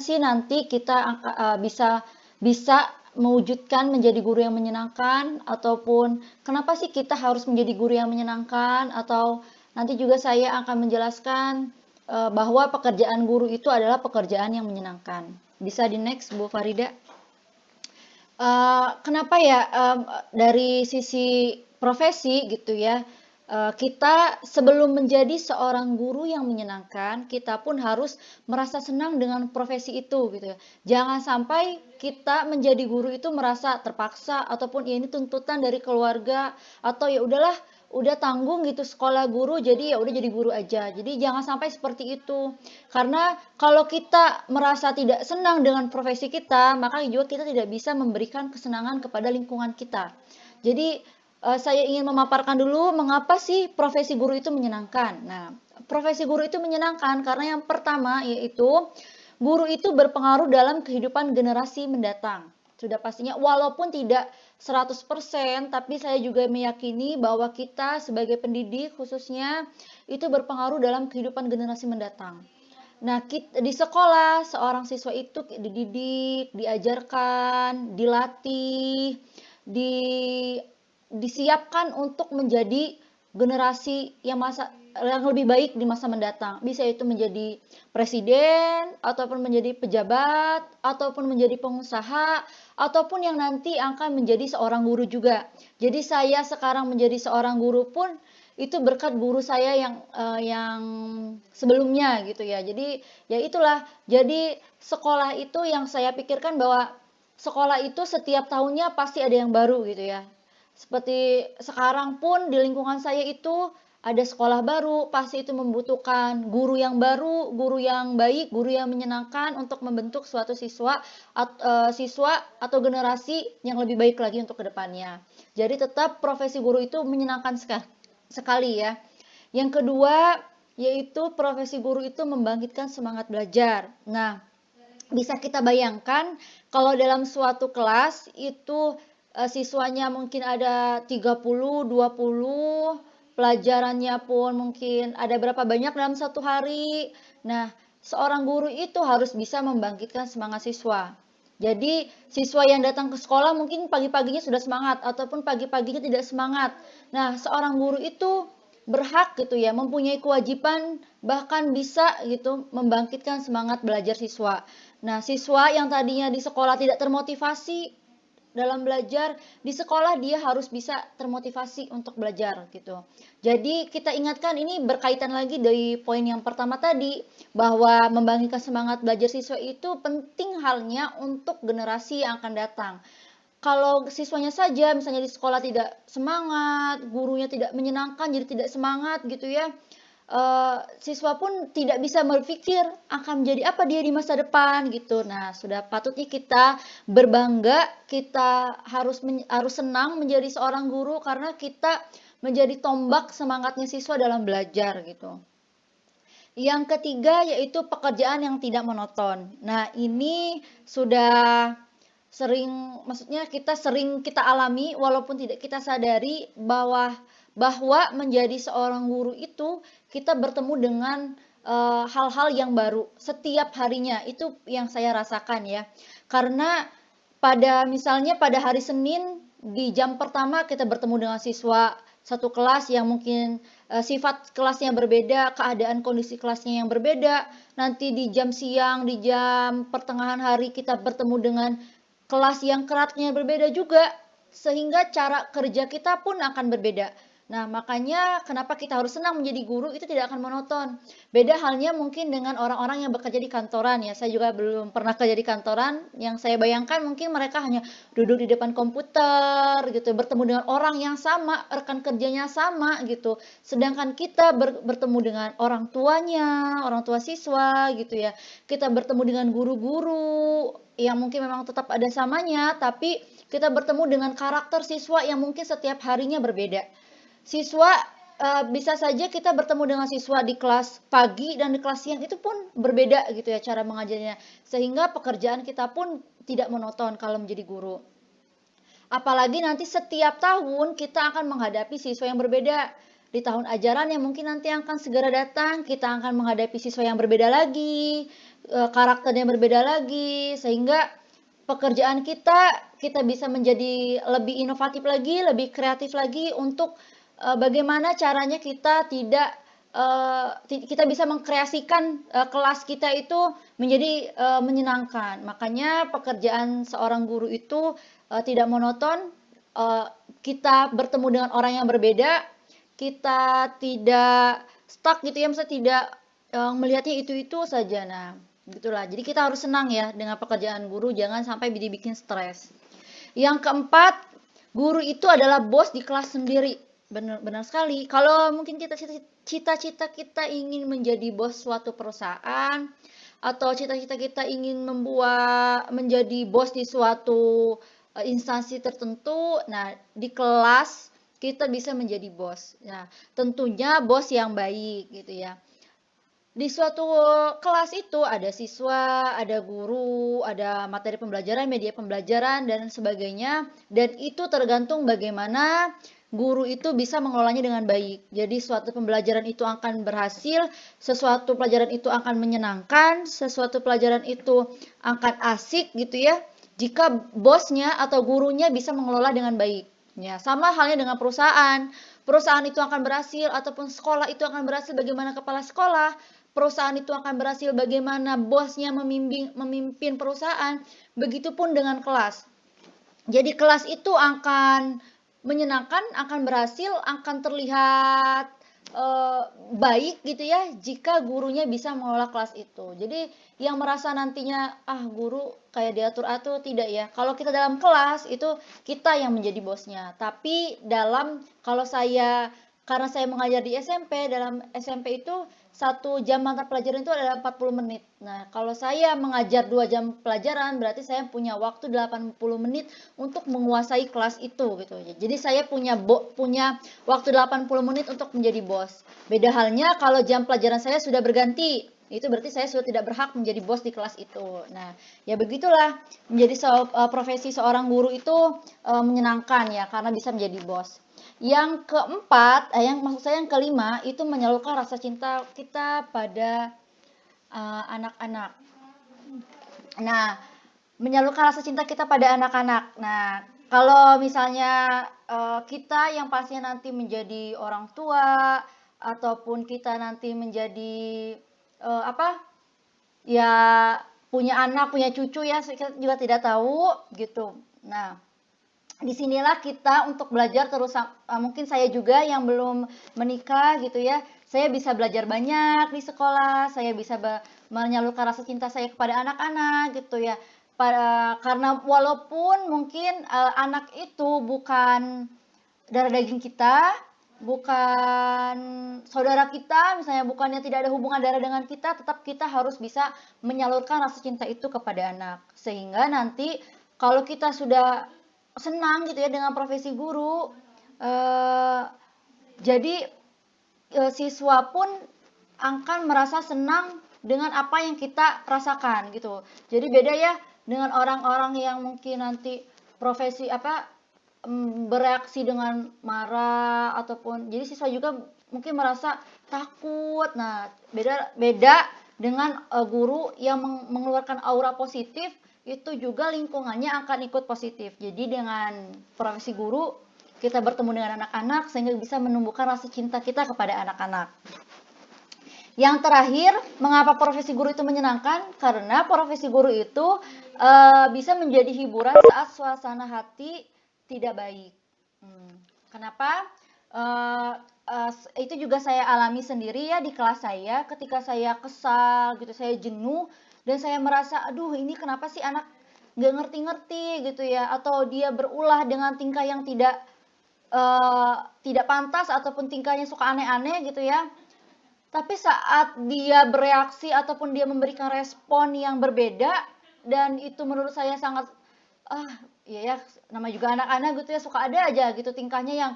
sih nanti kita bisa bisa mewujudkan menjadi guru yang menyenangkan, ataupun kenapa sih kita harus menjadi guru yang menyenangkan, atau nanti juga saya akan menjelaskan bahwa pekerjaan guru itu adalah pekerjaan yang menyenangkan. Bisa di next, Bu Farida. Kenapa ya, dari sisi profesi gitu ya, kita sebelum menjadi seorang guru yang menyenangkan, kita pun harus merasa senang dengan profesi itu gitu ya. Jangan sampai kita menjadi guru itu merasa terpaksa, ataupun ya ini tuntutan dari keluarga, atau ya udahlah udah tanggung gitu sekolah guru, jadi ya udah jadi guru aja. Jadi jangan sampai seperti itu. Karena kalau kita merasa tidak senang dengan profesi kita, maka juga kita tidak bisa memberikan kesenangan kepada lingkungan kita. Jadi saya ingin memaparkan dulu mengapa sih profesi guru itu menyenangkan. Nah, profesi guru itu menyenangkan karena yang pertama yaitu guru itu berpengaruh dalam kehidupan generasi mendatang. Sudah pastinya walaupun tidak 100%, tapi saya juga meyakini bahwa kita sebagai pendidik khususnya itu berpengaruh dalam kehidupan generasi mendatang. Nah, di sekolah seorang siswa itu dididik, diajarkan, dilatih, di disiapkan untuk menjadi generasi yang lebih baik di masa mendatang. Bisa itu menjadi presiden, ataupun menjadi pejabat, ataupun menjadi pengusaha, ataupun yang nanti akan menjadi seorang guru juga. Jadi saya sekarang menjadi seorang guru pun itu berkat guru saya yang sebelumnya gitu ya. Jadi ya itulah. Jadi sekolah itu yang saya pikirkan bahwa sekolah itu setiap tahunnya pasti ada yang baru gitu ya. Seperti sekarang pun di lingkungan saya itu ada sekolah baru, pasti itu membutuhkan guru yang baru, guru yang baik, guru yang menyenangkan untuk membentuk suatu siswa atau generasi yang lebih baik lagi untuk kedepannya. Jadi tetap profesi guru itu menyenangkan sekali ya. Yang kedua, yaitu profesi guru itu membangkitkan semangat belajar. Nah, bisa kita bayangkan kalau dalam suatu kelas itu siswanya mungkin ada 30, 20, pelajarannya pun mungkin ada berapa banyak dalam satu hari. Nah, seorang guru itu harus bisa membangkitkan semangat siswa. Jadi, siswa yang datang ke sekolah mungkin pagi-paginya sudah semangat ataupun pagi-paginya tidak semangat. Nah, seorang guru itu berhak gitu ya, mempunyai kewajiban bahkan bisa gitu membangkitkan semangat belajar siswa. Nah, siswa yang tadinya di sekolah tidak termotivasi dalam belajar, di sekolah dia harus bisa termotivasi untuk belajar gitu. Jadi kita ingatkan ini berkaitan lagi dari poin yang pertama tadi, bahwa membangkitkan semangat belajar siswa itu penting halnya untuk generasi yang akan datang. Kalau siswanya saja misalnya di sekolah tidak semangat, gurunya tidak menyenangkan, jadi tidak semangat gitu ya, siswa pun tidak bisa berpikir akan menjadi apa dia di masa depan gitu. Nah, sudah patutnya kita berbangga, kita harus senang menjadi seorang guru karena kita menjadi tombak semangatnya siswa dalam belajar gitu. Yang ketiga yaitu pekerjaan yang tidak monoton. Nah, ini sudah maksudnya kita sering kita alami walaupun tidak kita sadari bahwa menjadi seorang guru itu kita bertemu dengan hal-hal yang baru setiap harinya. Itu yang saya rasakan ya. Karena misalnya pada hari Senin di jam pertama kita bertemu dengan siswa satu kelas yang mungkin sifat kelasnya berbeda, keadaan kondisi kelasnya yang berbeda. Nanti di jam siang, di jam pertengahan hari kita bertemu dengan kelas yang kelasnya berbeda juga, sehingga cara kerja kita pun akan berbeda. Nah, makanya kenapa kita harus senang menjadi guru itu tidak akan monoton. Beda halnya mungkin dengan orang-orang yang bekerja di kantoran ya. Saya juga belum pernah kerja di kantoran. Yang saya bayangkan mungkin mereka hanya duduk di depan komputer gitu, bertemu dengan orang yang sama, rekan kerjanya sama gitu. Sedangkan kita bertemu dengan orang tuanya, orang tua siswa gitu ya. Kita bertemu dengan guru-guru yang mungkin memang tetap ada samanya, tapi kita bertemu dengan karakter siswa yang mungkin setiap harinya berbeda. Siswa bisa saja kita bertemu dengan siswa di kelas pagi dan di kelas siang itu pun berbeda gitu ya cara mengajarnya. Sehingga pekerjaan kita pun tidak monoton kalau menjadi guru. Apalagi nanti setiap tahun kita akan menghadapi siswa yang berbeda. Di tahun ajaran yang mungkin nanti akan segera datang, kita akan menghadapi siswa yang berbeda lagi. karakternya berbeda lagi, sehingga pekerjaan kita bisa menjadi lebih inovatif lagi, lebih kreatif lagi untuk bagaimana caranya kita tidak kita bisa mengkreasikan kelas kita itu menjadi menyenangkan. Makanya pekerjaan seorang guru itu tidak monoton. eh, kita bertemu dengan orang yang berbeda, kita tidak stuck gitu ya, misalnya tidak melihatnya itu-itu saja. Nah, gitulah. Jadi kita harus senang ya dengan pekerjaan guru, jangan sampai dibikin stres. Yang keempat, guru itu adalah bos di kelas sendiri. Benar sekali. Kalau mungkin cita-cita kita ingin menjadi bos suatu perusahaan, atau cita-cita kita ingin menjadi bos di suatu instansi tertentu, nah di kelas kita bisa menjadi bos. Nah, tentunya bos yang baik gitu ya. Di suatu kelas itu ada siswa, ada guru, ada materi pembelajaran, media pembelajaran, dan sebagainya. Dan itu tergantung bagaimana guru itu bisa mengelolanya dengan baik. Jadi suatu pembelajaran itu akan berhasil, sesuatu pelajaran itu akan menyenangkan, sesuatu pelajaran itu akan asik gitu ya. Jika bosnya atau gurunya bisa mengelola dengan baik. Ya, sama halnya dengan perusahaan. Perusahaan itu akan berhasil ataupun sekolah itu akan berhasil bagaimana kepala sekolah, perusahaan itu akan berhasil bagaimana bosnya memimpin perusahaan, begitupun dengan kelas. Jadi kelas itu akan menyenangkan, akan berhasil, akan terlihat baik gitu ya jika gurunya bisa mengelola kelas itu. Jadi yang merasa nantinya guru kayak diatur-atur, tidak ya. Kalau kita dalam kelas itu kita yang menjadi bosnya. Tapi kalau karena saya mengajar di SMP, dalam SMP itu 1 jam mata pelajaran itu adalah 40 menit. Nah, kalau saya mengajar 2 jam pelajaran, berarti saya punya waktu 80 menit untuk menguasai kelas itu gitu. Jadi saya punya waktu 80 menit untuk menjadi bos. Beda halnya kalau jam pelajaran saya sudah berganti, itu berarti saya sudah tidak berhak menjadi bos di kelas itu. Nah, ya begitulah menjadi profesi seorang guru itu menyenangkan ya karena bisa menjadi bos. Yang keempat, maksud saya yang kelima itu menyalurkan rasa cinta kita pada anak-anak. Nah, menyalurkan rasa cinta kita pada anak-anak. Nah, kalau misalnya kita yang pastinya nanti menjadi orang tua ataupun kita nanti menjadi apa? Ya punya anak, punya cucu ya, kita juga tidak tahu gitu. Nah, disinilah kita untuk belajar terus, mungkin saya juga yang belum menikah gitu ya, saya bisa belajar banyak di sekolah, saya bisa menyalurkan rasa cinta saya kepada anak-anak gitu ya. Karena walaupun mungkin anak itu bukan darah daging kita, bukan saudara kita, misalnya bukannya tidak ada hubungan darah dengan kita, tetap kita harus bisa menyalurkan rasa cinta itu kepada anak. Sehingga nanti kalau kita sudah senang gitu ya dengan profesi guru, jadi siswa pun akan merasa senang dengan apa yang kita rasakan gitu. Jadi beda ya dengan orang-orang yang mungkin nanti profesi bereaksi dengan marah ataupun jadi siswa juga mungkin merasa takut. Nah, beda dengan guru yang mengeluarkan aura positif, itu juga lingkungannya akan ikut positif. Jadi dengan profesi guru kita bertemu dengan anak-anak sehingga bisa menumbuhkan rasa cinta kita kepada anak-anak. Yang terakhir, mengapa profesi guru itu menyenangkan? Karena profesi guru itu bisa menjadi hiburan saat suasana hati tidak baik. Kenapa? Itu juga saya alami sendiri ya di kelas saya, ketika saya kesal gitu, saya jenuh dan saya merasa aduh ini kenapa sih anak nggak ngerti-ngerti gitu ya, atau dia berulah dengan tingkah yang tidak pantas ataupun tingkahnya suka aneh-aneh gitu ya. Tapi saat dia bereaksi ataupun dia memberikan respon yang berbeda dan itu menurut saya sangat ya nama juga anak-anak gitu ya, suka ada aja gitu tingkahnya yang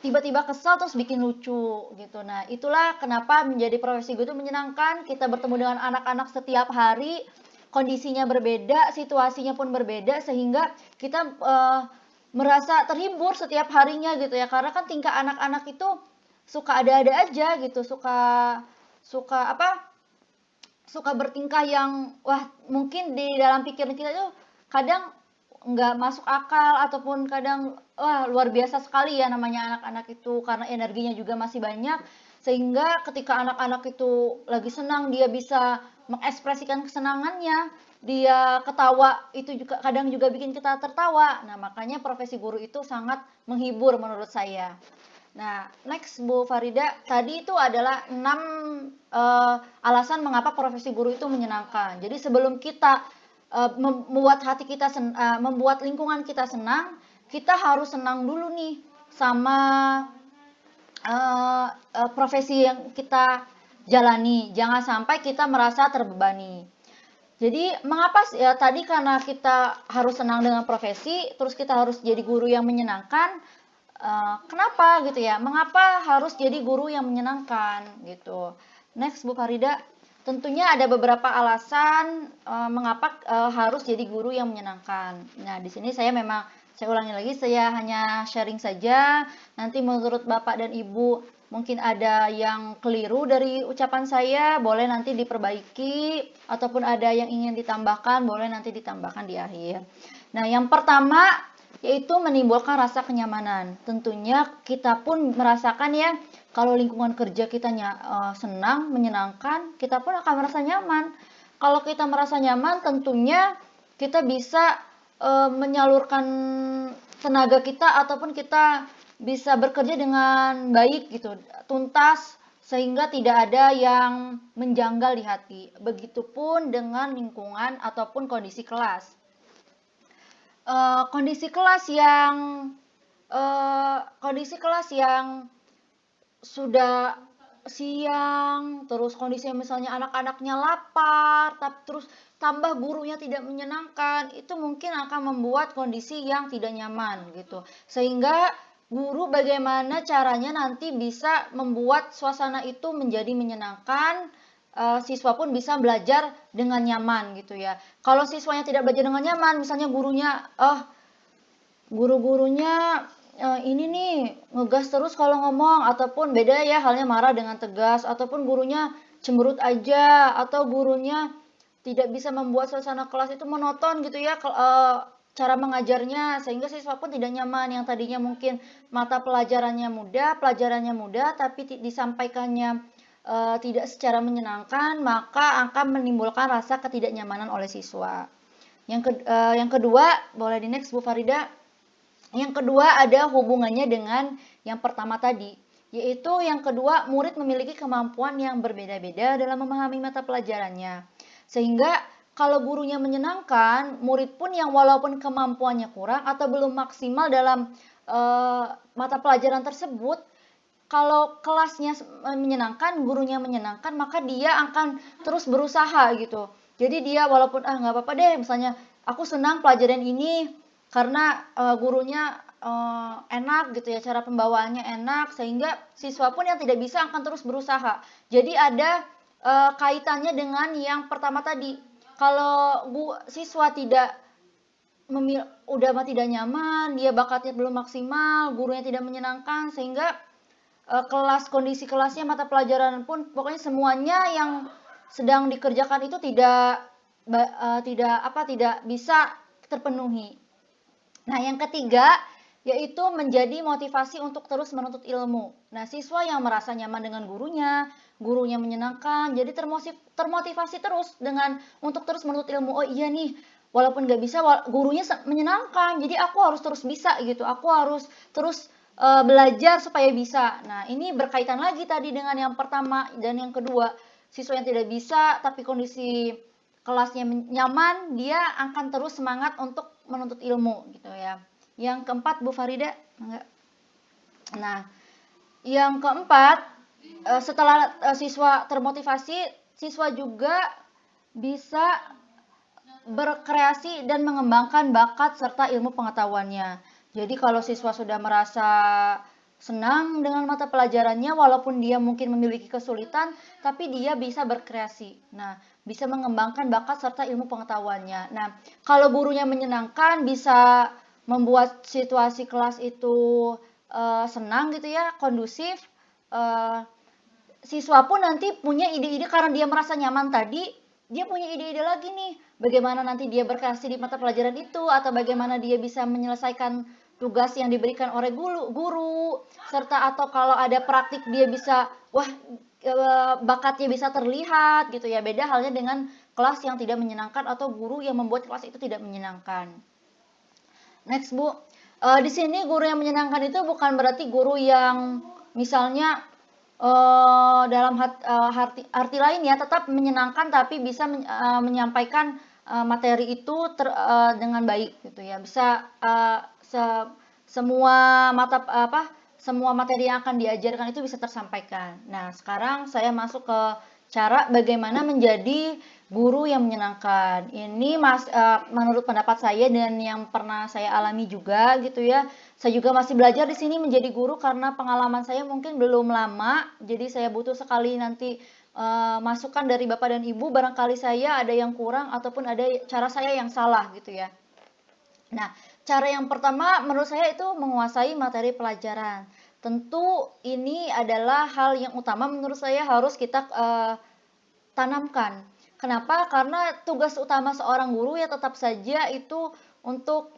tiba-tiba kesal terus bikin lucu gitu. Nah, itulah kenapa menjadi profesi guru itu menyenangkan. Kita bertemu dengan anak-anak setiap hari, kondisinya berbeda, situasinya pun berbeda sehingga kita merasa terhibur setiap harinya gitu ya. Karena kan tingkah anak-anak itu suka ada-ada aja gitu, suka suka bertingkah yang wah mungkin di dalam pikiran kita tuh kadang nggak masuk akal ataupun kadang wah luar biasa sekali ya namanya anak-anak itu karena energinya juga masih banyak sehingga ketika anak-anak itu lagi senang dia bisa mengekspresikan kesenangannya dia ketawa itu juga kadang juga bikin kita tertawa. Nah makanya profesi guru itu sangat menghibur menurut saya. Nah, next Bu Farida, tadi itu adalah 6 alasan mengapa profesi guru itu menyenangkan. Jadi sebelum kita membuat hati kita membuat lingkungan kita senang, kita harus senang dulu nih sama profesi yang kita jalani. Jangan sampai kita merasa terbebani. Jadi mengapa ya tadi karena kita harus senang dengan profesi, terus kita harus jadi guru yang menyenangkan. Kenapa gitu ya? Mengapa harus jadi guru yang menyenangkan gitu? Next Bu Farida, tentunya ada beberapa alasan mengapa harus jadi guru yang menyenangkan. Nah di sini saya ulangi lagi, saya hanya sharing saja. Nanti menurut Bapak dan Ibu mungkin ada yang keliru dari ucapan saya, boleh nanti diperbaiki ataupun ada yang ingin ditambahkan, boleh nanti ditambahkan di akhir. Nah, yang pertama yaitu menimbulkan rasa kenyamanan. Tentunya kita pun merasakan ya, kalau lingkungan kerja kita senang, menyenangkan, kita pun akan merasa nyaman. Kalau kita merasa nyaman, tentunya kita bisa menyalurkan tenaga kita ataupun kita bisa bekerja dengan baik gitu, tuntas sehingga tidak ada yang menjanggal di hati. Begitupun dengan lingkungan ataupun kondisi kelas. Kondisi kelas yang sudah siang, terus kondisinya misalnya anak-anaknya lapar, terus tambah gurunya tidak menyenangkan, itu mungkin akan membuat kondisi yang tidak nyaman gitu. Sehingga guru bagaimana caranya nanti bisa membuat suasana itu menjadi menyenangkan, siswa pun bisa belajar dengan nyaman gitu ya. Kalau siswanya tidak belajar dengan nyaman, misalnya guru-gurunya ini nih ngegas terus kalau ngomong ataupun beda ya halnya marah dengan tegas ataupun gurunya cemberut aja atau gurunya tidak bisa membuat suasana kelas itu monoton gitu ya cara mengajarnya sehingga siswa pun tidak nyaman yang tadinya mungkin pelajarannya mudah tapi disampaikannya tidak secara menyenangkan maka akan menimbulkan rasa ketidaknyamanan oleh siswa. Yang kedua boleh di next Bu Farida. Yang kedua ada hubungannya dengan yang pertama tadi, yaitu yang kedua murid memiliki kemampuan yang berbeda-beda dalam memahami mata pelajarannya. Sehingga kalau gurunya menyenangkan, murid pun yang walaupun kemampuannya kurang atau belum maksimal dalam mata pelajaran tersebut, kalau kelasnya menyenangkan, gurunya menyenangkan, maka dia akan terus berusaha gitu. Jadi dia walaupun nggak apa-apa deh, misalnya aku senang pelajaran ini karena gurunya enak gitu ya, cara pembawaannya enak sehingga siswa pun yang tidak bisa akan terus berusaha. Jadi ada kaitannya dengan yang pertama tadi. Kalau siswa tidak nyaman, dia bakatnya belum maksimal, gurunya tidak menyenangkan sehingga kondisi kelasnya, mata pelajaran pun pokoknya semuanya yang sedang dikerjakan itu tidak bisa terpenuhi. Nah, yang ketiga yaitu menjadi motivasi untuk terus menuntut ilmu. Nah, siswa yang merasa nyaman dengan gurunya menyenangkan, jadi termotivasi terus untuk terus menuntut ilmu. Oh iya nih, walaupun nggak bisa, gurunya menyenangkan, jadi aku harus terus bisa gitu. Aku harus terus belajar supaya bisa. Nah, ini berkaitan lagi tadi dengan yang pertama dan yang kedua. Siswa yang tidak bisa tapi kondisi kelasnya nyaman, dia akan terus semangat untuk menuntut ilmu gitu ya. Yang keempat Bu Farida, enggak. Nah, yang keempat setelah siswa termotivasi, siswa juga bisa berkreasi dan mengembangkan bakat serta ilmu pengetahuannya. Jadi kalau siswa sudah merasa senang dengan mata pelajarannya walaupun dia mungkin memiliki kesulitan tapi dia bisa berkreasi. Nah, bisa mengembangkan bakat serta ilmu pengetahuannya. Nah, kalau gurunya menyenangkan bisa membuat situasi kelas itu senang gitu ya, kondusif. Siswa pun nanti punya ide-ide karena dia merasa nyaman tadi, dia punya ide-ide lagi nih, bagaimana nanti dia berkreasi di mata pelajaran itu, atau bagaimana dia bisa menyelesaikan tugas yang diberikan oleh guru, serta atau kalau ada praktik dia bisa, wah, bakatnya bisa terlihat gitu ya. Beda halnya dengan kelas yang tidak menyenangkan atau guru yang membuat kelas itu tidak menyenangkan. Next, Bu. Di sini guru yang menyenangkan itu bukan berarti guru yang misalnya dalam arti lain ya, tetap menyenangkan tapi bisa menyampaikan materi itu dengan baik gitu ya. Bisa semua semua materi yang akan diajarkan itu bisa tersampaikan. Nah, sekarang saya masuk ke cara bagaimana menjadi guru yang menyenangkan. Ini menurut pendapat saya dan yang pernah saya alami juga gitu ya. Saya juga masih belajar di sini menjadi guru karena pengalaman saya mungkin belum lama. Jadi saya butuh sekali nanti masukan dari Bapak dan Ibu, barangkali saya ada yang kurang ataupun ada cara saya yang salah gitu ya. Nah, cara yang pertama menurut saya itu menguasai materi pelajaran. Tentu ini adalah hal yang utama menurut saya harus kita tanamkan. Kenapa? Karena tugas utama seorang guru ya tetap saja itu untuk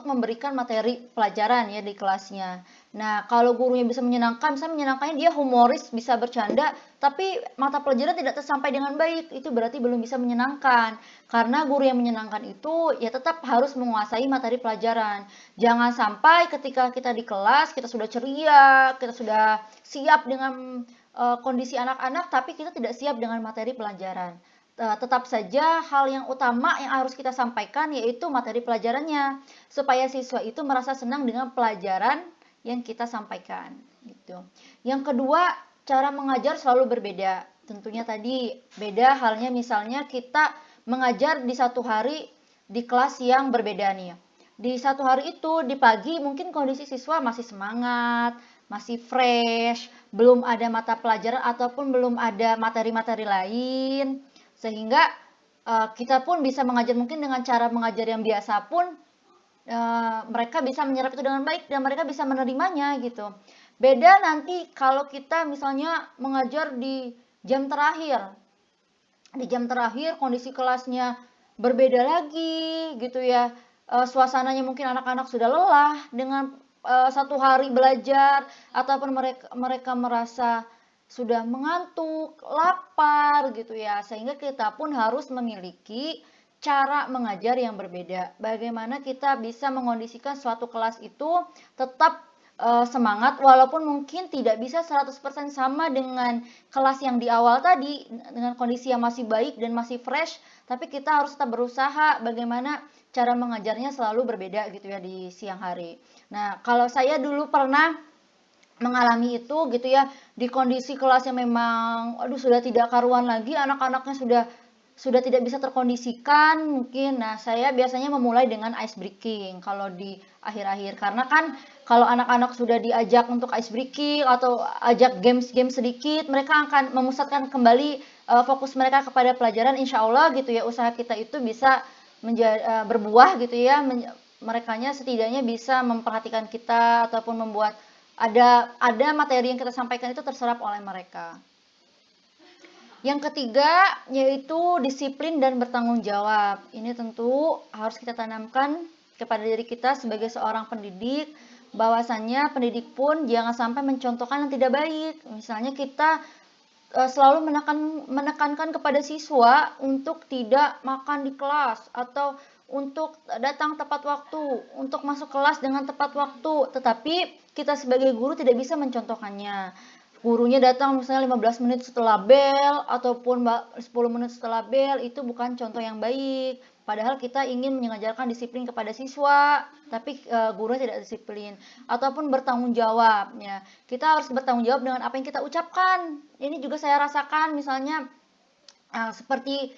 memberikan materi pelajaran ya di kelasnya. Nah, kalau gurunya bisa menyenangkan, misalnya menyenangkannya dia humoris, bisa bercanda, tapi mata pelajaran tidak tersampai dengan baik, itu berarti belum bisa menyenangkan. Karena guru yang menyenangkan itu ya tetap harus menguasai materi pelajaran. Jangan sampai ketika kita di kelas, kita sudah ceria, kita sudah siap dengan kondisi anak-anak, tapi kita tidak siap dengan materi pelajaran. Tetap saja hal yang utama yang harus kita sampaikan yaitu materi pelajarannya, supaya siswa itu merasa senang dengan pelajaran yang kita sampaikan. Gitu. Yang kedua, cara mengajar selalu berbeda. Tentunya tadi beda halnya misalnya kita mengajar di satu hari di kelas yang berbeda nih. Di satu hari itu di pagi mungkin kondisi siswa masih semangat, masih fresh, belum ada mata pelajaran ataupun belum ada materi-materi lain, sehingga kita pun bisa mengajar mungkin dengan cara mengajar yang biasa pun mereka bisa menyerap itu dengan baik dan mereka bisa menerimanya gitu. Beda nanti kalau kita misalnya mengajar di jam terakhir. Di jam terakhir kondisi kelasnya berbeda lagi gitu ya. Suasananya mungkin anak-anak sudah lelah dengan satu hari belajar ataupun mereka merasa sudah mengantuk, lapar gitu ya. Sehingga kita pun harus memiliki cara mengajar yang berbeda. Bagaimana kita bisa mengondisikan suatu kelas itu tetap semangat walaupun mungkin tidak bisa 100% sama dengan kelas yang di awal tadi dengan kondisi yang masih baik dan masih fresh, tapi kita harus tetap berusaha bagaimana cara mengajarnya selalu berbeda gitu ya di siang hari. Nah, kalau saya dulu pernah mengalami itu gitu ya di kondisi kelas yang memang aduh sudah tidak karuan lagi, anak-anaknya sudah tidak bisa terkondisikan mungkin. Nah, saya biasanya memulai dengan ice breaking kalau di akhir-akhir. Karena kan kalau anak-anak sudah diajak untuk ice breaking atau ajak games-games sedikit, mereka akan memusatkan kembali fokus mereka kepada pelajaran. Insya Allah gitu ya, usaha kita itu bisa berbuah gitu ya. Merekanya setidaknya bisa memperhatikan kita ataupun membuat ada materi yang kita sampaikan itu terserap oleh mereka. Yang ketiga yaitu disiplin dan bertanggung jawab. Ini tentu harus kita tanamkan kepada diri kita sebagai seorang pendidik, bahwasannya pendidik pun jangan sampai mencontohkan yang tidak baik. Misalnya kita selalu menekankan kepada siswa untuk tidak makan di kelas atau untuk datang tepat waktu, untuk masuk kelas dengan tepat waktu. Tetapi kita sebagai guru tidak bisa mencontohkannya. Gurunya datang misalnya 15 menit setelah bel ataupun 10 menit setelah bel, itu bukan contoh yang baik. Padahal kita ingin mengajarkan disiplin kepada siswa, tapi gurunya tidak disiplin. Ataupun bertanggung jawab. Ya. Kita harus bertanggung jawab dengan apa yang kita ucapkan. Ini juga saya rasakan misalnya seperti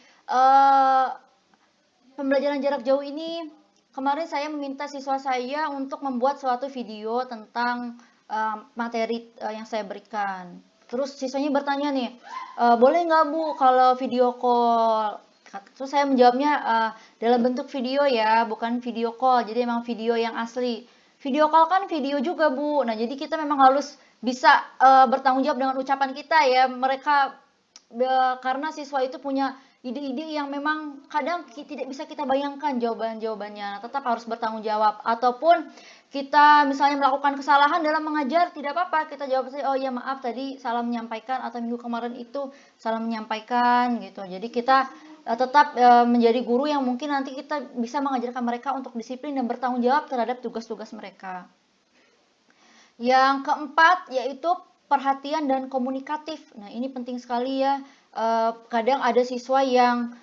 pembelajaran jarak jauh ini. Kemarin saya meminta siswa saya untuk membuat suatu video tentang materi yang saya berikan. Terus siswanya bertanya nih, boleh nggak Bu kalau video call? Terus saya menjawabnya dalam bentuk video ya, bukan video call. Jadi emang video yang asli. Video call kan video juga Bu. Nah jadi kita memang harus bisa bertanggung jawab dengan ucapan kita ya. Mereka karena siswa itu punya ide-ide yang memang kadang tidak bisa kita bayangkan jawaban-jawabannya. Tetap harus bertanggung jawab. Ataupun kita misalnya melakukan kesalahan dalam mengajar, tidak apa-apa. Kita jawab saja, oh ya maaf tadi salah menyampaikan, atau minggu kemarin itu salah menyampaikan gitu. Jadi kita tetap menjadi guru yang mungkin nanti kita bisa mengajarkan mereka untuk disiplin dan bertanggung jawab terhadap tugas-tugas mereka. Yang keempat yaitu perhatian dan komunikatif. Nah, ini penting sekali ya. Kadang ada siswa yang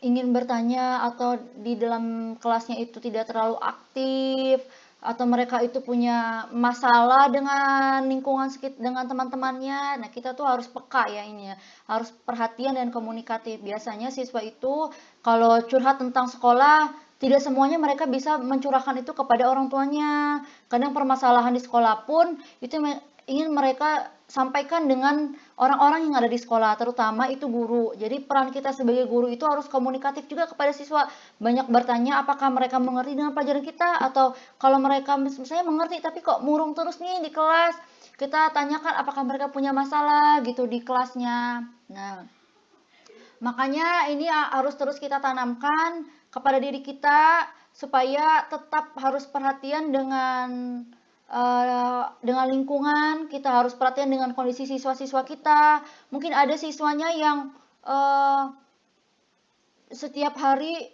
ingin bertanya atau di dalam kelasnya itu tidak terlalu aktif, atau mereka itu punya masalah dengan lingkungan sekitar, dengan teman-temannya. Nah, kita tuh harus peka ya ini ya. Harus perhatian dan komunikatif. Biasanya siswa itu kalau curhat tentang sekolah, tidak semuanya mereka bisa mencurahkan itu kepada orang tuanya. Kadang permasalahan di sekolah pun itu ingin mereka sampaikan dengan orang-orang yang ada di sekolah, terutama itu guru. Jadi peran kita sebagai guru itu harus komunikatif juga kepada siswa. Banyak bertanya apakah mereka mengerti dengan pelajaran kita, atau kalau mereka misalnya mengerti tapi kok murung terus nih di kelas, kita tanyakan apakah mereka punya masalah gitu di kelasnya. Nah, makanya ini harus terus kita tanamkan kepada diri kita supaya tetap harus perhatian dengan lingkungan, kita harus perhatian dengan kondisi siswa-siswa kita. Mungkin ada siswanya yang setiap hari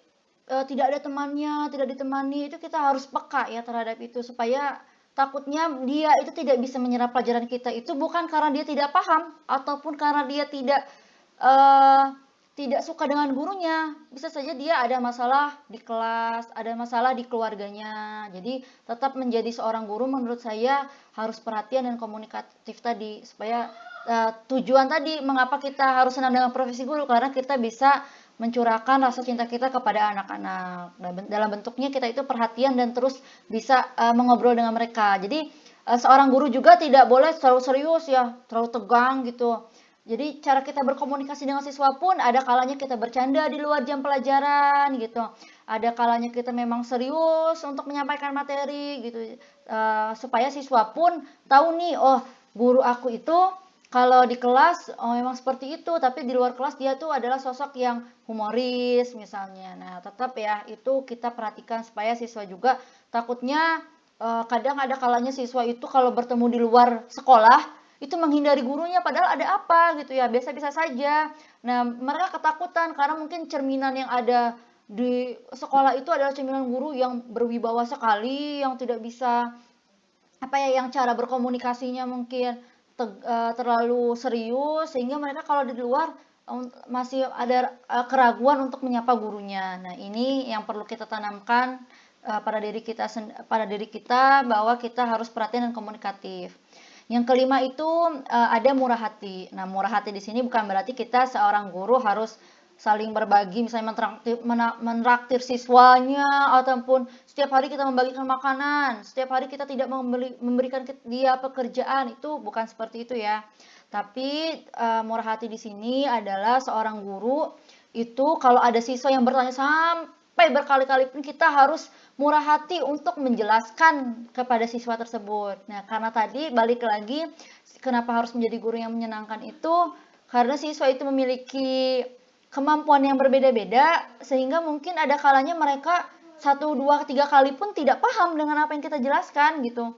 tidak ada temannya, tidak ditemani, itu kita harus peka ya terhadap itu supaya takutnya dia itu tidak bisa menyerap pelajaran kita itu bukan karena dia tidak paham ataupun karena dia tidak suka dengan gurunya. Bisa saja dia ada masalah di kelas, ada masalah di keluarganya. Jadi tetap menjadi seorang guru menurut saya harus perhatian dan komunikatif tadi supaya tujuan tadi mengapa kita harus senang dengan profesi guru, karena kita bisa mencurahkan rasa cinta kita kepada anak-anak. Dalam bentuknya kita itu perhatian dan terus bisa mengobrol dengan mereka. Jadi seorang guru juga tidak boleh terlalu serius ya, terlalu tegang gitu. Jadi cara kita berkomunikasi dengan siswa pun ada kalanya kita bercanda di luar jam pelajaran gitu. Ada kalanya kita memang serius untuk menyampaikan materi gitu. Supaya siswa pun tahu nih, oh guru aku itu kalau di kelas memang seperti itu, tapi di luar kelas dia tuh adalah sosok yang humoris misalnya. Nah, tetap ya itu kita perhatikan supaya siswa juga takutnya kadang ada kalanya siswa itu kalau bertemu di luar sekolah itu menghindari gurunya padahal ada apa gitu ya, biasa-biasa saja. Nah, mereka ketakutan karena mungkin cerminan yang ada di sekolah itu adalah cerminan guru yang berwibawa sekali, yang tidak bisa apa ya, yang cara berkomunikasinya mungkin terlalu serius sehingga mereka kalau di luar masih ada keraguan untuk menyapa gurunya. Nah, ini yang perlu kita tanamkan pada diri kita bahwa kita harus perhatian dan komunikatif. Yang kelima itu ada murah hati. Nah, murah hati di sini bukan berarti kita seorang guru harus saling berbagi, misalnya menraktir siswanya, ataupun setiap hari kita membagikan makanan, setiap hari kita tidak memberikan dia pekerjaan, itu bukan seperti itu ya. Tapi murah hati di sini adalah seorang guru itu kalau ada siswa yang bertanya sampai berkali-kali pun kita harus murah hati untuk menjelaskan kepada siswa tersebut. Nah, karena tadi balik lagi kenapa harus menjadi guru yang menyenangkan itu karena siswa itu memiliki kemampuan yang berbeda-beda sehingga mungkin ada kalanya mereka 1, 2, 3 kali pun tidak paham dengan apa yang kita jelaskan gitu.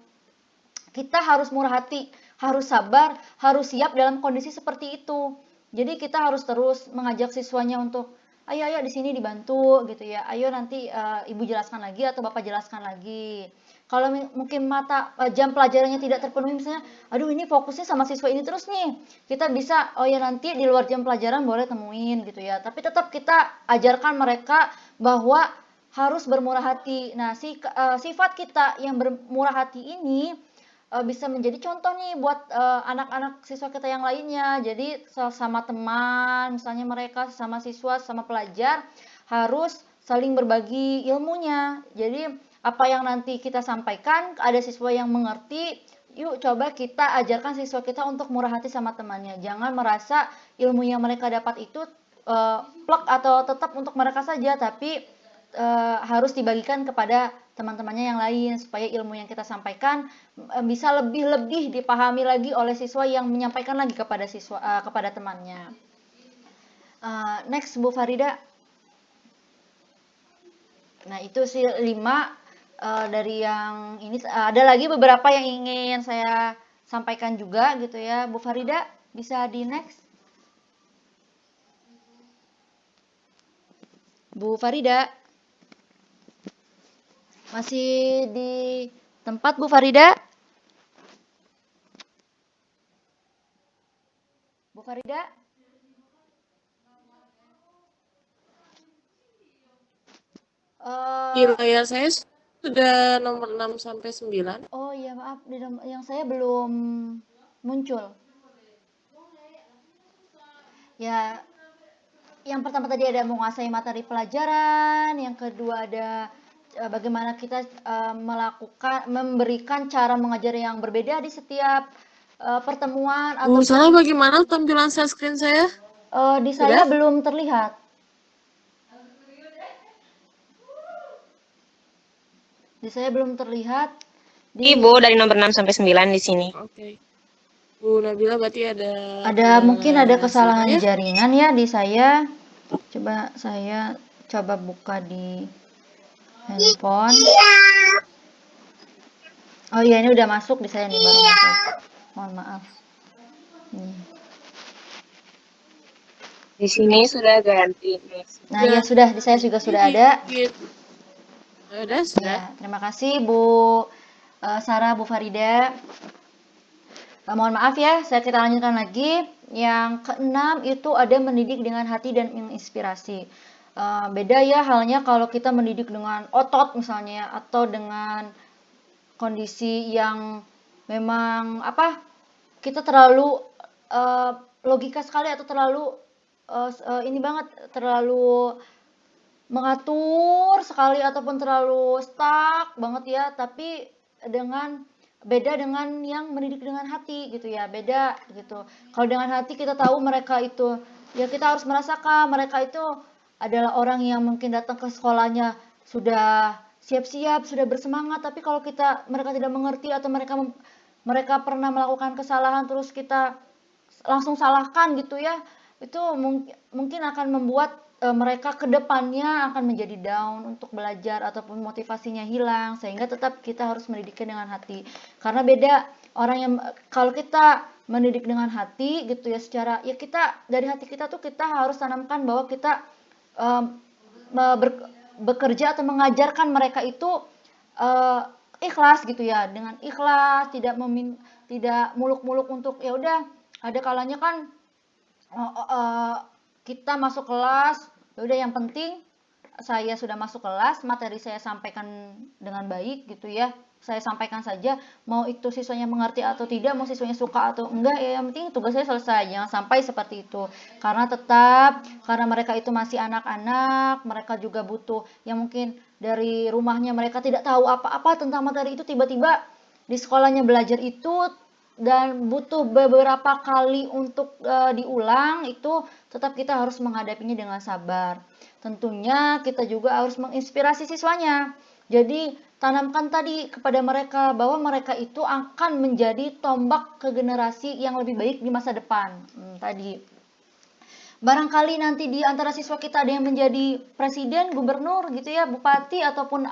Kita harus murah hati, harus sabar, harus siap dalam kondisi seperti itu. Jadi kita harus terus mengajak siswanya untuk ayo di sini dibantu gitu ya. Ayo nanti ibu jelaskan lagi atau bapak jelaskan lagi. Kalau mungkin jam pelajarannya tidak terpenuhi misalnya, aduh ini fokusnya sama siswa ini terus nih. Kita bisa oh ya nanti di luar jam pelajaran boleh temuin gitu ya. Tapi tetap kita ajarkan mereka bahwa harus bermurah hati. Nah, sifat kita yang bermurah hati ini bisa menjadi contoh nih buat anak-anak siswa kita yang lainnya. Jadi sama teman, misalnya mereka sama siswa, sama pelajar harus saling berbagi ilmunya. Jadi apa yang nanti kita sampaikan, ada siswa yang mengerti, yuk coba kita ajarkan siswa kita untuk murah hati sama temannya. Jangan merasa ilmu yang mereka dapat itu plek atau tetap untuk mereka saja, tapi harus dibagikan kepada teman-temannya yang lain supaya ilmu yang kita sampaikan bisa lebih dipahami lagi oleh siswa yang menyampaikan lagi kepada kepada temannya. Next Bu Farida. Nah itu sih 5 dari yang ini. Ada lagi beberapa yang ingin saya sampaikan juga gitu ya. Bu Farida bisa di next. Bu Farida masih di tempat Bu Farida? Bu Farida? Di layar saya sudah nomor 6 sampai 9. Oh iya maaf, yang saya belum muncul. Ya, yang pertama tadi ada menguasai materi pelajaran, yang kedua ada bagaimana kita memberikan cara mengajar yang berbeda di setiap pertemuan Bu, ataupun salah bagaimana tampilan share screen saya? di Sudah? saya belum terlihat. Di saya belum terlihat. Ibu dari nomor 6 sampai 9 di sini. Oke. Bu Nabila berarti ada Mungkin ada kendala kesalahan sinyal ya? jaringan ya di saya. Coba saya buka di handphone. Oh iya, ini udah masuk di saya nih, baru masuk. Mohon maaf. Nih. Di sini sudah ganti. Nah, ya sudah, di saya juga sudah ada. Sudah. Ya, terima kasih Bu Sarah, Bu Farida. Mohon maaf ya, kita lanjutkan lagi. Yang keenam itu ada mendidik dengan hati dan menginspirasi. Beda ya halnya kalau kita mendidik dengan otot misalnya, atau dengan kondisi yang memang kita terlalu logika sekali, atau terlalu ini banget, terlalu mengatur sekali, ataupun terlalu stuck banget ya. Tapi beda dengan yang mendidik dengan hati gitu ya, beda gitu. Kalau dengan hati kita tahu mereka itu, ya kita harus merasakan mereka itu adalah orang yang mungkin datang ke sekolahnya sudah siap-siap, sudah bersemangat, tapi kalau mereka tidak mengerti, atau mereka pernah melakukan kesalahan terus kita langsung salahkan gitu ya, itu mungkin akan membuat mereka kedepannya akan menjadi down untuk belajar, ataupun motivasinya hilang, sehingga tetap kita harus mendidiknya dengan hati. Karena beda orang yang, kalau kita mendidik dengan hati gitu ya, kita dari hati kita tuh kita harus tanamkan bahwa kita bekerja atau mengajarkan mereka itu ikhlas gitu ya, dengan ikhlas, tidak muluk-muluk untuk ya udah. Ada kalanya kan kita masuk kelas, ya udah yang penting saya sudah masuk kelas, materi saya sampaikan dengan baik gitu ya. Saya sampaikan saja, mau itu siswanya mengerti atau tidak, mau siswanya suka atau enggak, ya yang penting tugas saya selesai. Jangan sampai seperti itu. Karena mereka itu masih anak-anak, mereka juga butuh yang mungkin dari rumahnya mereka tidak tahu apa-apa tentang materi itu, tiba-tiba di sekolahnya belajar itu dan butuh beberapa kali untuk diulang, itu tetap kita harus menghadapinya dengan sabar. Tentunya kita juga harus menginspirasi siswanya. Jadi tanamkan tadi kepada mereka bahwa mereka itu akan menjadi tombak ke generasi yang lebih baik di masa depan. Tadi barangkali nanti di antara siswa kita ada yang menjadi presiden, gubernur gitu ya, bupati, ataupun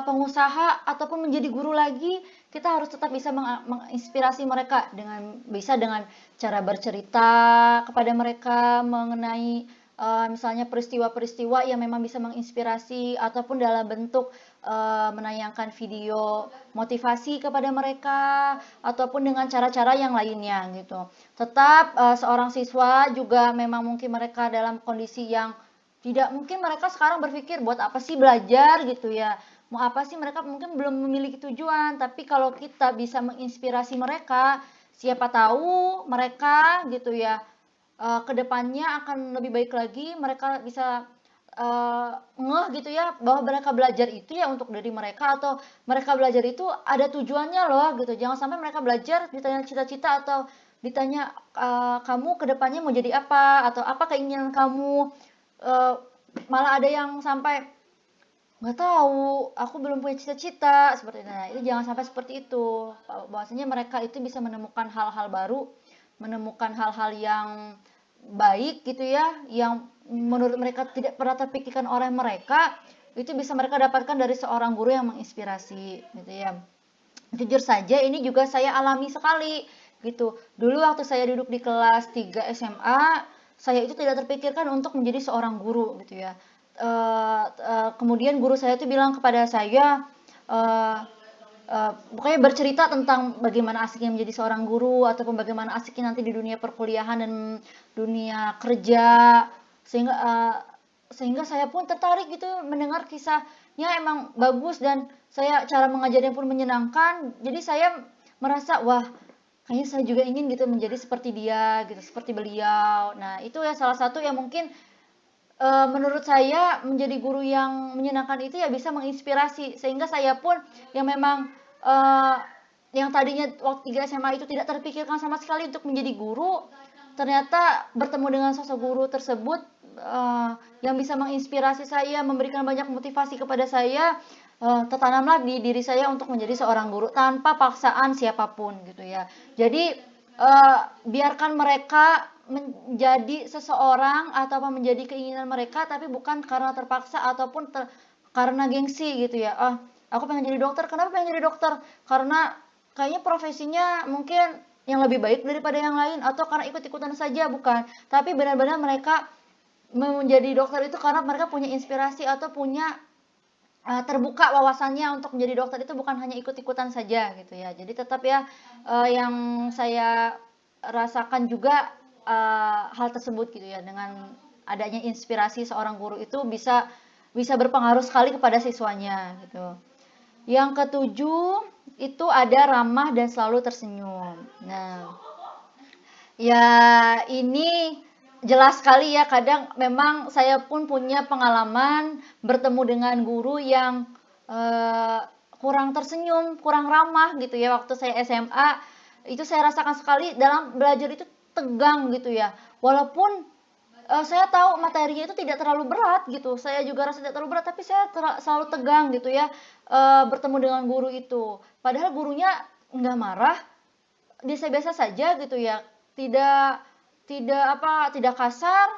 pengusaha, ataupun menjadi guru lagi. Kita harus tetap bisa menginspirasi mereka dengan cara bercerita kepada mereka mengenai misalnya peristiwa-peristiwa yang memang bisa menginspirasi, ataupun dalam bentuk menayangkan video motivasi kepada mereka, ataupun dengan cara-cara yang lainnya gitu. Tetap seorang siswa juga memang mungkin mereka dalam kondisi yang tidak, mungkin mereka sekarang berpikir buat apa sih belajar gitu ya, mau apa sih, mereka mungkin belum memiliki tujuan. Tapi kalau kita bisa menginspirasi mereka, siapa tahu mereka gitu ya kedepannya akan lebih baik lagi. Mereka bisa ngeh gitu ya, bahwa mereka belajar itu ya untuk diri mereka, atau mereka belajar itu ada tujuannya loh gitu. Jangan sampai mereka belajar ditanya cita-cita, atau ditanya kamu kedepannya mau jadi apa, atau apa keinginan kamu, malah ada yang sampai nggak tahu, aku belum punya cita-cita seperti itu. Nah, itu jangan sampai seperti itu. Bahwasanya mereka itu bisa menemukan hal-hal baru, menemukan hal-hal yang baik gitu ya, yang menurut mereka tidak pernah terpikirkan oleh mereka, itu bisa mereka dapatkan dari seorang guru yang menginspirasi gitu ya. Jujur saja ini juga saya alami sekali gitu. Dulu waktu saya duduk di kelas 3 SMA, saya itu tidak terpikirkan untuk menjadi seorang guru gitu ya. Kemudian guru saya itu bilang kepada saya, eh, pokoknya bercerita tentang bagaimana asiknya menjadi seorang guru ataupun bagaimana asiknya nanti di dunia perkuliahan dan dunia kerja, sehingga sehingga saya pun tertarik gitu mendengar kisahnya, emang bagus dan saya cara mengajarnya pun menyenangkan. Jadi saya merasa wah, kayaknya saya juga ingin gitu menjadi seperti dia gitu, seperti beliau. Nah, itu ya salah satu yang mungkin menurut saya menjadi guru yang menyenangkan itu ya bisa menginspirasi, sehingga saya pun yang memang eee, yang tadinya waktu 3 SMA itu tidak terpikirkan sama sekali untuk menjadi guru, ternyata bertemu dengan sosok guru tersebut, yang bisa menginspirasi saya, memberikan banyak motivasi kepada saya, tertanamlah di diri saya untuk menjadi seorang guru tanpa paksaan siapapun gitu ya. Jadi, biarkan mereka menjadi seseorang atau menjadi keinginan mereka, tapi bukan karena terpaksa ataupun karena gengsi gitu ya. "Ah, aku pengen jadi dokter." Kenapa pengen jadi dokter? Karena kayaknya profesinya mungkin yang lebih baik daripada yang lain, atau karena ikut-ikutan saja, bukan. Tapi benar-benar mereka menjadi dokter itu karena mereka punya inspirasi atau punya terbuka wawasannya untuk menjadi dokter, itu bukan hanya ikut-ikutan saja gitu ya. Jadi tetap ya, yang saya rasakan juga, hal tersebut gitu ya, dengan adanya inspirasi seorang guru itu bisa bisa berpengaruh sekali kepada siswanya gitu. Yang ketujuh, itu ada ramah dan selalu tersenyum. Nah, ya, ini jelas sekali ya, kadang memang saya pun punya pengalaman bertemu dengan guru yang kurang tersenyum, kurang ramah gitu ya waktu saya SMA. Itu saya rasakan sekali dalam belajar itu tegang gitu ya. Walaupun saya tahu materinya itu tidak terlalu berat gitu, saya juga rasa tidak terlalu berat, tapi saya selalu tegang gitu ya, bertemu dengan guru itu. Padahal gurunya nggak marah, biasa-biasa saja gitu ya, tidak tidak apa, tidak kasar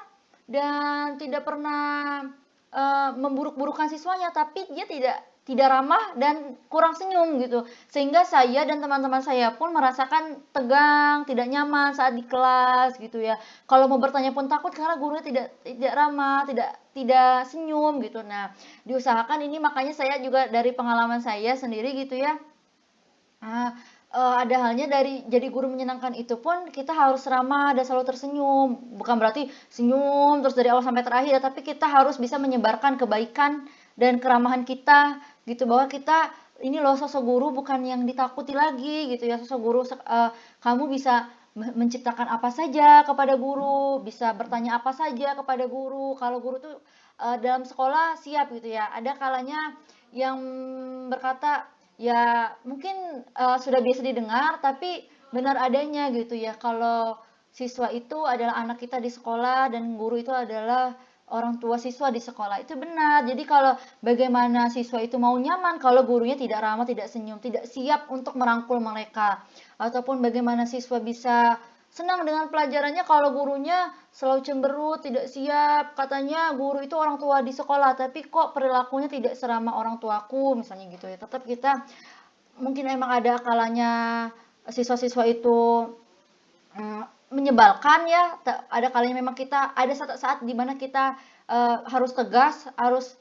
dan tidak pernah, memburuk-burukan siswanya, tapi dia tidak ramah dan kurang senyum gitu. Sehingga saya dan teman-teman saya pun merasakan tegang, tidak nyaman saat di kelas gitu ya. Kalau mau bertanya pun takut karena gurunya tidak ramah, tidak senyum gitu. Nah, diusahakan ini, makanya saya juga dari pengalaman saya sendiri gitu ya, Ah, ada halnya dari jadi guru menyenangkan itu pun kita harus ramah dan selalu tersenyum. Bukan berarti senyum terus dari awal sampai terakhir, tapi kita harus bisa menyebarkan kebaikan dan keramahan kita gitu, bahwa kita ini loh sosok guru bukan yang ditakuti lagi gitu ya. Sosok guru kamu bisa menciptakan apa saja kepada guru, bisa bertanya apa saja kepada guru. Kalau guru tuh dalam sekolah siap gitu ya. Ada kalanya yang berkata, ya mungkin, sudah biasa didengar, tapi benar adanya gitu ya, kalau siswa itu adalah anak kita di sekolah dan guru itu adalah orang tua siswa di sekolah, itu benar. Jadi kalau bagaimana siswa itu mau nyaman kalau gurunya tidak ramah, tidak senyum, tidak siap untuk merangkul mereka, ataupun bagaimana siswa bisa senang dengan pelajarannya kalau gurunya selalu cemberut, tidak siap. Katanya guru itu orang tua di sekolah, tapi kok perilakunya tidak seramah orang tuaku, misalnya gitu ya. Tetap kita mungkin emang ada kalanya siswa-siswa itu menyebalkan ya, ada kalanya memang kita ada saat-saat di mana kita harus tegas, harus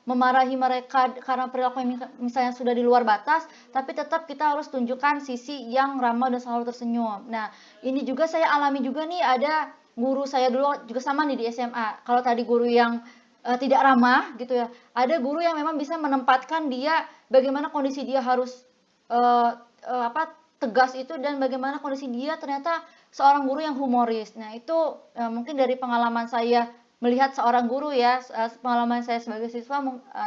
memarahi mereka karena perilaku yang misalnya sudah di luar batas, tapi tetap kita harus tunjukkan sisi yang ramah dan selalu tersenyum. Nah, ini juga saya alami juga nih, ada guru saya dulu juga sama nih di SMA. Kalau tadi guru yang tidak ramah gitu ya, ada guru yang memang bisa menempatkan dia bagaimana kondisi dia harus eee eee, apa, tegas itu, dan bagaimana kondisi dia ternyata seorang guru yang humoris. Nah itu, mungkin dari pengalaman saya melihat seorang guru ya, pengalaman saya sebagai siswa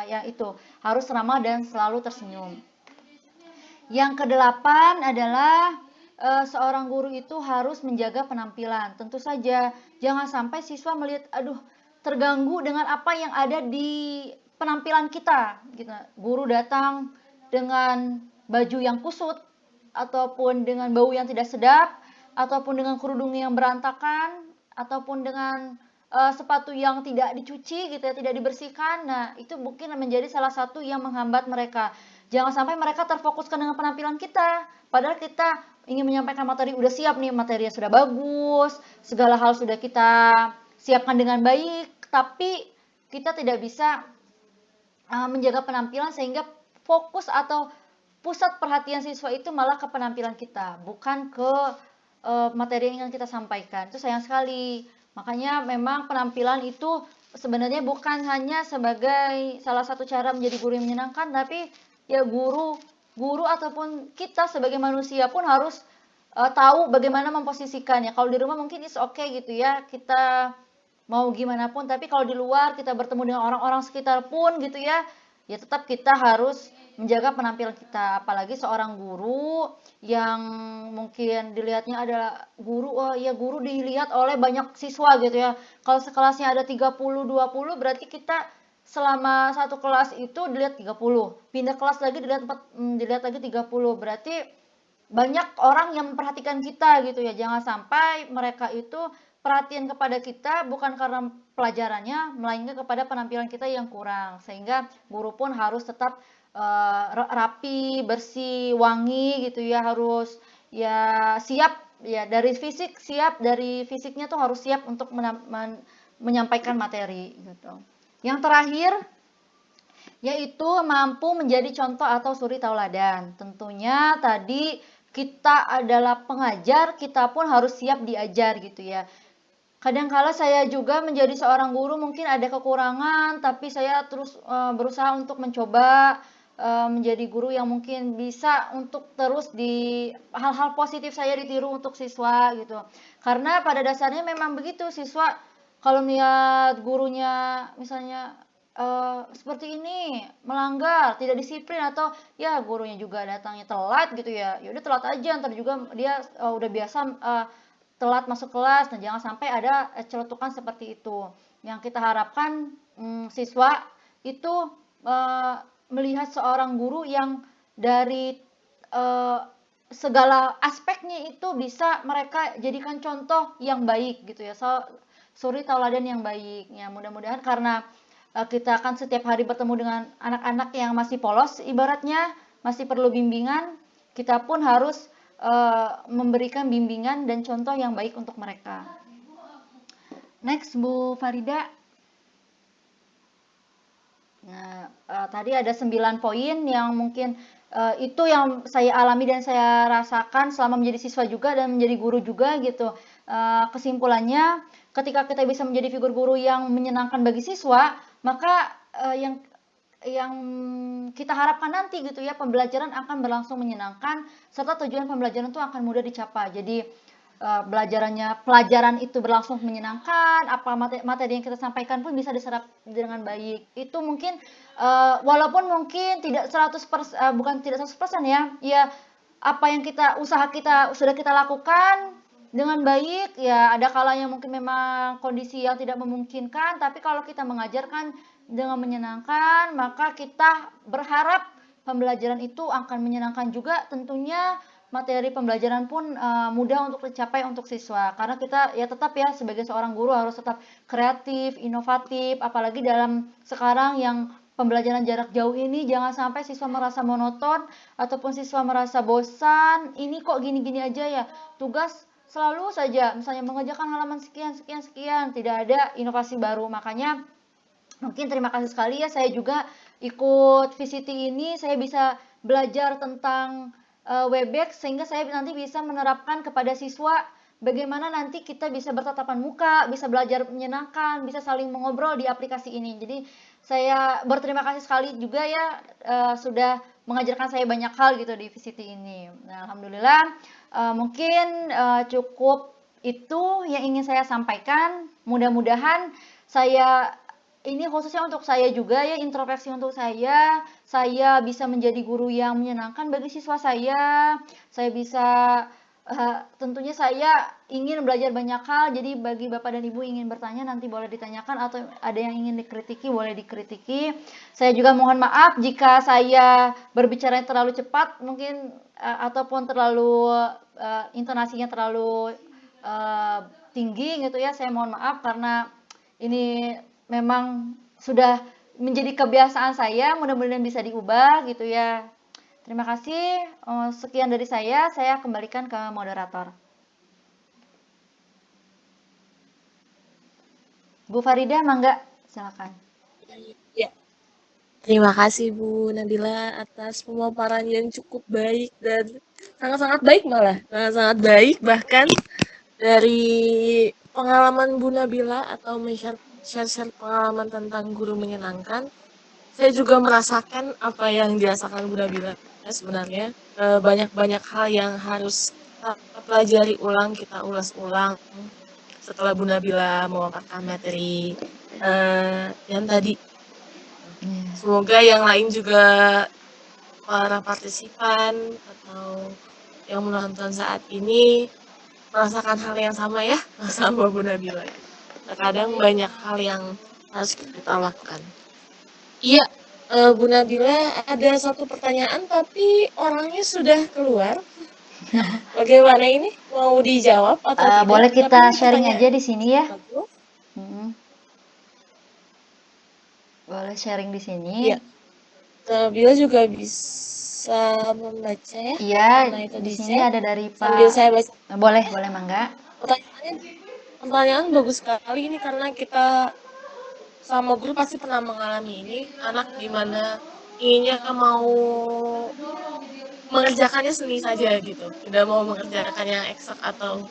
ya itu, harus ramah dan selalu tersenyum. Yang kedelapan adalah, seorang guru itu harus menjaga penampilan. Tentu saja jangan sampai siswa melihat, aduh, terganggu dengan apa yang ada di penampilan kita gitu. Guru datang dengan baju yang kusut, ataupun dengan bau yang tidak sedap, ataupun dengan kerudung yang berantakan, ataupun dengan sepatu yang tidak dicuci gitu ya, tidak dibersihkan. Nah, itu mungkin menjadi salah satu yang menghambat mereka. Jangan sampai mereka terfokuskan dengan penampilan kita. Padahal kita ingin menyampaikan materi, udah siap nih, materinya sudah bagus, segala hal sudah kita siapkan dengan baik, tapi kita tidak bisa menjaga penampilan sehingga fokus atau pusat perhatian siswa itu malah ke penampilan kita, bukan ke materi yang ingin kita sampaikan. Itu sayang sekali. Makanya memang penampilan itu sebenarnya bukan hanya sebagai salah satu cara menjadi guru yang menyenangkan, tapi ya guru ataupun kita sebagai manusia pun harus tahu bagaimana memposisikannya. Kalau di rumah mungkin it's okay gitu ya, kita mau gimana pun, tapi kalau di luar kita bertemu dengan orang-orang sekitar pun gitu ya, ya tetap kita harus menjaga penampilan kita. Apalagi seorang guru yang mungkin dilihatnya adalah guru, oh ya guru dilihat oleh banyak siswa gitu ya. Kalau sekelasnya ada 30-20, berarti kita selama satu kelas itu dilihat 30. Pindah kelas lagi dilihat lagi 30. Berarti banyak orang yang memperhatikan kita gitu ya. Jangan sampai mereka itu perhatian kepada kita bukan karena pelajarannya, melainkan kepada penampilan kita yang kurang. Sehingga guru pun harus tetap rapi, bersih, wangi gitu ya, harus ya siap ya dari fisik, siap dari fisiknya tuh harus siap untuk menyampaikan materi gitu. Yang terakhir yaitu mampu menjadi contoh atau suri tauladan. Tentunya tadi kita adalah pengajar, kita pun harus siap diajar gitu ya. Kadangkala saya juga menjadi seorang guru mungkin ada kekurangan, tapi saya terus berusaha untuk mencoba menjadi guru yang mungkin bisa untuk terus di hal-hal positif saya ditiru untuk siswa gitu. Karena pada dasarnya memang begitu, siswa kalau melihat gurunya misalnya seperti ini, melanggar, tidak disiplin, atau ya gurunya juga datangnya telat gitu ya, udah telat aja, ntar juga dia udah biasa telat masuk kelas. Nah, jangan sampai ada celetukan seperti itu. Yang kita harapkan siswa itu melihat seorang guru yang dari segala aspeknya itu bisa mereka jadikan contoh yang baik gitu ya. Suri tauladan yang baik. Ya, mudah-mudahan karena kita akan setiap hari bertemu dengan anak-anak yang masih polos ibaratnya, masih perlu bimbingan, kita pun harus memberikan bimbingan dan contoh yang baik untuk mereka. Next, Bu Farida. Nah, tadi ada 9 poin yang mungkin itu yang saya alami dan saya rasakan selama menjadi siswa juga dan menjadi guru juga gitu. Kesimpulannya, ketika kita bisa menjadi figur guru yang menyenangkan bagi siswa, maka yang kita harapkan nanti gitu ya, pembelajaran akan berlangsung menyenangkan serta tujuan pembelajaran itu akan mudah dicapai. Jadi pelajaran itu berlangsung menyenangkan, apa materi yang kita sampaikan pun bisa diserap dengan baik. Itu mungkin walaupun mungkin tidak 100%, bukan tidak 100% ya. Ya apa yang usaha kita sudah kita lakukan dengan baik ya, ada kalanya mungkin memang kondisi yang tidak memungkinkan, tapi kalau kita mengajarkan dengan menyenangkan, maka kita berharap pembelajaran itu akan menyenangkan juga. Tentunya materi pembelajaran pun mudah untuk dicapai untuk siswa. Karena kita ya tetap ya sebagai seorang guru harus tetap kreatif, inovatif, apalagi dalam sekarang yang pembelajaran jarak jauh ini. Jangan sampai siswa merasa monoton ataupun siswa merasa bosan, ini kok gini-gini aja ya, tugas selalu saja misalnya mengerjakan halaman sekian, tidak ada inovasi baru. Makanya mungkin terima kasih sekali ya, saya juga ikut VCT ini, saya bisa belajar tentang Webex sehingga saya nanti bisa menerapkan kepada siswa bagaimana nanti kita bisa bertatapan muka, bisa belajar menyenangkan, bisa saling mengobrol di aplikasi ini. Jadi saya berterima kasih sekali juga ya sudah mengajarkan saya banyak hal gitu di VCT ini. Nah, alhamdulillah mungkin cukup itu yang ingin saya sampaikan. Mudah-mudahan saya ini khususnya untuk saya juga ya, introspeksi untuk saya bisa menjadi guru yang menyenangkan bagi siswa saya bisa tentunya saya ingin belajar banyak hal. Jadi bagi Bapak dan Ibu ingin bertanya nanti boleh ditanyakan, atau ada yang ingin dikritiki boleh dikritiki. Saya juga mohon maaf jika saya berbicara terlalu cepat mungkin ataupun terlalu intonasinya terlalu tinggi gitu ya. Saya mohon maaf karena ini memang sudah menjadi kebiasaan saya, mudah-mudahan bisa diubah gitu ya. Terima kasih, sekian dari saya kembalikan ke moderator. Bu Farida, mangga, silakan. Ya, terima kasih Bu Nabila atas pemaparan yang cukup baik dan sangat-sangat baik malah. Sangat-sangat baik bahkan dari pengalaman Bu Nabila atau share pengalaman tentang guru menyenangkan. Saya juga merasakan apa yang dirasakan Bu Nabila sebenarnya. Banyak-banyak hal yang harus kita pelajari ulang, kita ulas ulang setelah Bu Nabila memaparkan materi yang tadi. Semoga yang lain juga para partisipan atau yang menonton saat ini merasakan hal yang sama ya sama Bu Nabila. Terkadang banyak hal yang harus kita lakukan. Iya, Bu Nabila ada satu pertanyaan tapi orangnya sudah keluar. Bagaimana ini? Mau dijawab atau tidak? Boleh Tapi kita ini sharing pertanyaan aja di sini ya. bagus. Boleh sharing di sini. Iya. Nabila juga bisa membaca ya. Iya, Karena itu di sini chat. ada dari Sambil Pak. saya baca. Boleh mangga. Pertanyaan bagus sekali ini karena kita sama guru pasti pernah mengalami ini. Anak dimana inginnya mau mengerjakannya seni saja gitu, tidak mau mengerjakan yang eksak atau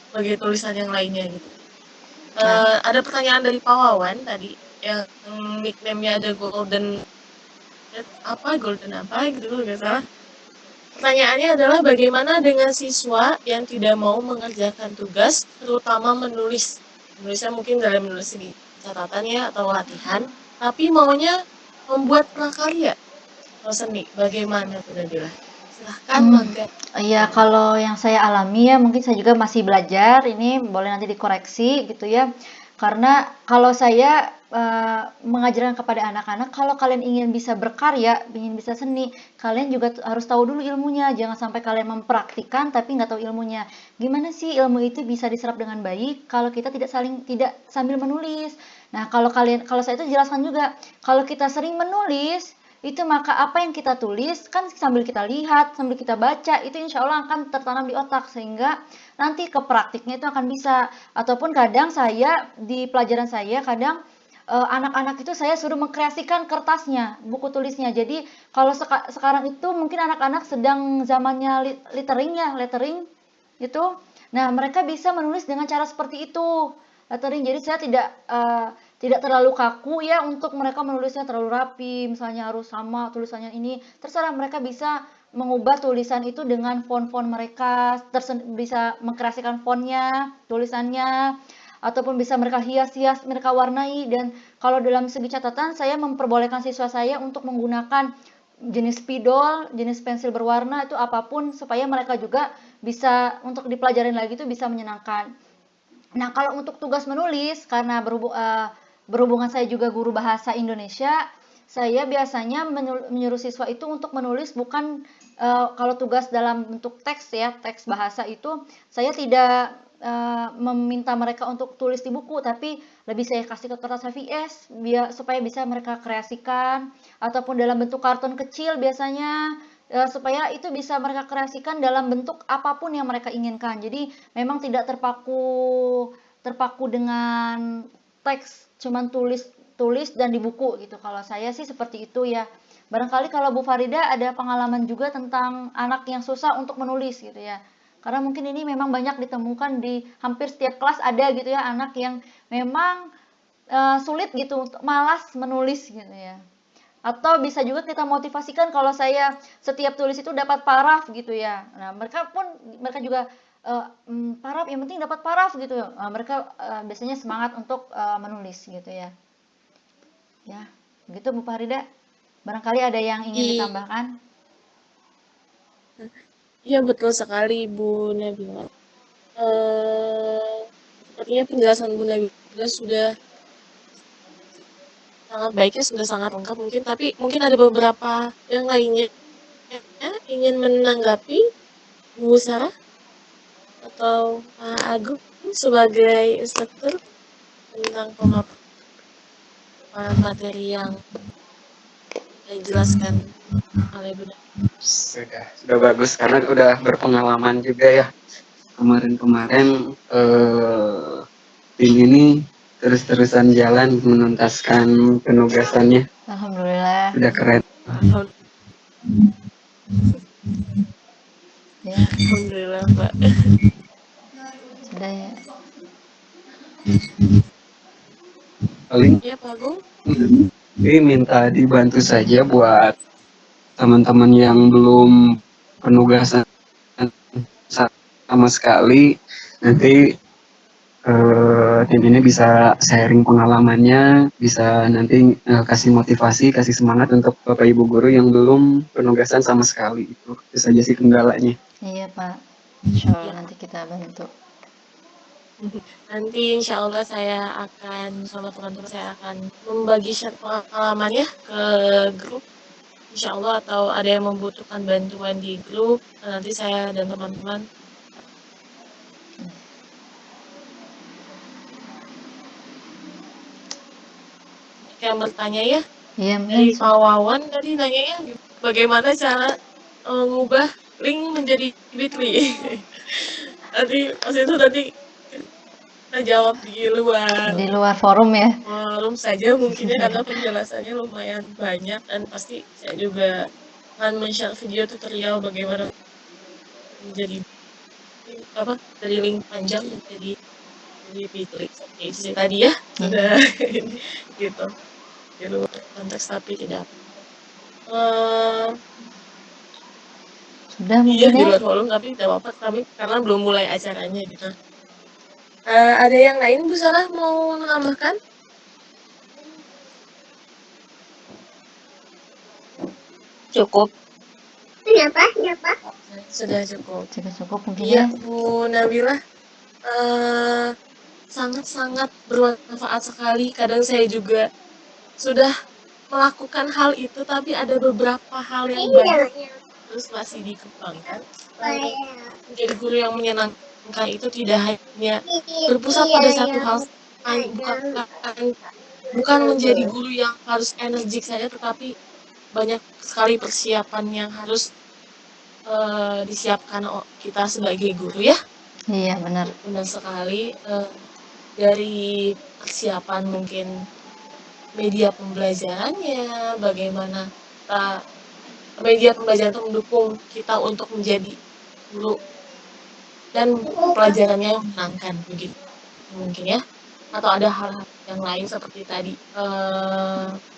bagi tulisan yang lainnya gitu. Ada pertanyaan dari Pak Wawan tadi yang nickname-nya ada golden apa gitu nggak salah. Pertanyaannya adalah bagaimana dengan siswa yang tidak mau mengerjakan tugas, terutama menulisnya mungkin dalam menulis segi catatan ya atau latihan, tapi maunya membuat prakarya atau seni. Bagaimana tuh Nabila? Silahkan mangga. Iya, kalau yang saya alami ya mungkin saya juga masih belajar, ini boleh nanti dikoreksi gitu ya. Karena kalau saya mengajarkan kepada anak-anak, kalau kalian ingin bisa berkarya, ingin bisa seni, kalian juga harus tahu dulu ilmunya. Jangan sampai kalian mempraktikkan tapi nggak tahu ilmunya. Gimana sih ilmu itu bisa diserap dengan baik kalau kita tidak sambil menulis. Nah, kalau saya itu jelaskan juga, kalau kita sering menulis, itu maka apa yang kita tulis kan sambil kita lihat, sambil kita baca, itu insya Allah akan tertanam di otak sehingga nanti ke praktiknya itu akan bisa. Ataupun kadang saya di pelajaran saya kadang anak-anak itu saya suruh mengkreasikan kertasnya, buku tulisnya. Jadi kalau sekarang itu mungkin anak-anak sedang zamannya lettering gitu. Nah, mereka bisa menulis dengan cara seperti itu. Lettering. Jadi saya tidak terlalu kaku ya untuk mereka menulisnya terlalu rapi, misalnya harus sama tulisannya ini. Terserah, mereka bisa mengubah tulisan itu dengan font-font mereka, bisa mengkreasikan fontnya, tulisannya, ataupun bisa mereka hias-hias, mereka warnai. Dan kalau dalam segi catatan, saya memperbolehkan siswa saya untuk menggunakan jenis spidol, jenis pensil berwarna, itu apapun supaya mereka juga bisa untuk dipelajarin lagi itu bisa menyenangkan. Nah, kalau untuk tugas menulis, karena berhubungan saya juga guru bahasa Indonesia, saya biasanya menyuruh siswa itu untuk menulis bukan kalau tugas dalam bentuk teks ya, teks bahasa itu saya tidak meminta mereka untuk tulis di buku, tapi lebih saya kasih ke kertas HVS supaya bisa mereka kreasikan, ataupun dalam bentuk karton kecil biasanya supaya itu bisa mereka kreasikan dalam bentuk apapun yang mereka inginkan. Jadi memang tidak terpaku dengan teks, cuman tulis dan di buku gitu. Kalau saya sih seperti itu ya. Barangkali kalau Bu Farida ada pengalaman juga tentang anak yang susah untuk menulis gitu ya. Karena mungkin ini memang banyak ditemukan di hampir setiap kelas ada gitu ya, anak yang memang sulit gitu, malas menulis gitu ya. Atau bisa juga kita motivasikan kalau saya setiap tulis itu dapat paraf gitu ya. Nah, mereka juga paraf, yang penting dapat paraf gitu. Mereka biasanya semangat untuk menulis gitu ya. Ya, begitu Bu Farida. Barangkali ada yang ingin ditambahkan? Iya betul sekali Bu Nabila. Sepertinya penjelasan Bu Nabila sudah sangat baiknya, sudah sangat lengkap mungkin, tapi mungkin ada beberapa yang lainnya ingin menanggapi Bu Sarah. atau Pak Agung sebagai instruktur tentang pemaparan materi yang dijelaskan oleh Bunda. Sudah bagus karena udah berpengalaman juga ya. Kemarin-kemarin tim ini terus-terusan jalan menuntaskan penugasannya. Alhamdulillah. Udah keren. Ya, Alhamdulillah Pak. sudah ya. Paling Ya Pak Agung. ini minta dibantu saja buat teman-teman yang belum penugasan sama sekali. Nanti tim ini bisa sharing pengalamannya, bisa nanti kasih motivasi, kasih semangat untuk Bapak Ibu guru yang belum penugasan sama sekali. Itu saja sih kendalanya. Iya Pak, insya Allah Ya. nanti kita bantu. Nanti insya Allah saya akan sama teman-teman saya akan membagi share pengalamannya ke grup insya Allah, atau ada yang membutuhkan bantuan di grup, nanti saya dan teman-teman yang bertanya ya. Iya, Dari mungkin Pak Wawan tadi nanya ya, bagaimana cara mengubah link menjadi Bitly. Nanti pas itu nanti kita jawab di luar forum ya. forum saja mungkin ya, karena penjelasannya lumayan banyak dan pasti saya juga akan men-share video tutorial bagaimana menjadi dari link panjang menjadi Bitly. Oke, itu tadi ya sudah gitu di luar konteks tapi tidak Sudah iya mungkin di ya. luar forum tapi tidak apa-apa kami karena belum mulai acaranya gitu. Ada yang lain Bu Sarah mau menambahkan? Cukup. Sudah cukup. Jika cukup mungkin Iya ya. Bu Nabila, sangat-sangat bermanfaat sekali. Kadang saya juga sudah melakukan hal itu, tapi ada beberapa hal yang banyak terus masih dikembangkan. Menjadi guru yang menyenangkan itu tidak hanya berpusat pada satu hal, bukan menjadi guru yang harus energik saja, tetapi banyak sekali persiapan yang harus disiapkan kita sebagai guru ya. Iya benar. Benar sekali. Dari persiapan mungkin media pembelajarannya, bagaimana media pembelajaran itu mendukung kita untuk menjadi guru dan pelajarannya yang menyenangkan begitu mungkin ya, atau ada hal-hal yang lain seperti tadi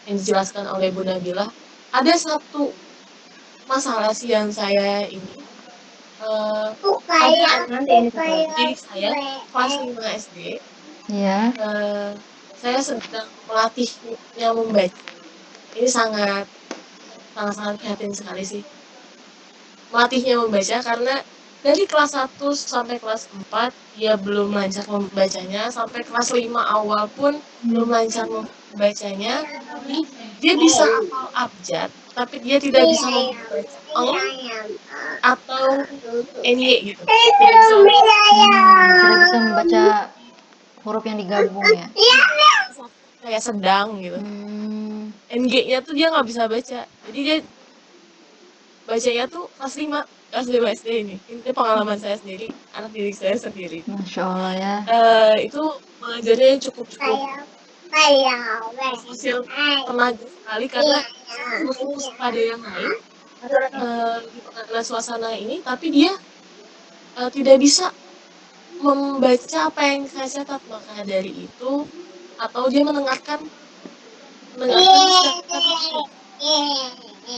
yang dijelaskan oleh Bu Nabila. Ada satu masalah sih yang saya ini ada adik saya kelas 5 SD. Iya. Saya sedang melatihnya membaca. Ini sangat prihatin sekali sih. Melatihnya membaca karena dari kelas 1 sampai kelas 4 dia belum lancar membacanya, sampai kelas 5 awal pun belum lancar membacanya. Dia bisa hafal abjad, tapi dia tidak bisa membaca atau NY gitu. Tidak bisa membaca huruf yang digabung ya. Kayak sedang gitu. NG-nya tuh dia nggak bisa baca. Jadi dia bacanya tuh kelas 5 SD ini. Ini pengalaman saya sendiri, anak didik saya sendiri. Masya Allah ya. Itu mengajarnya cukup sosial tenaga sekali karena fokus pada yang lain di tengah suasana ini, tapi dia tidak bisa membaca apa yang saya catat. Maka dari itu, atau dia mendengarkan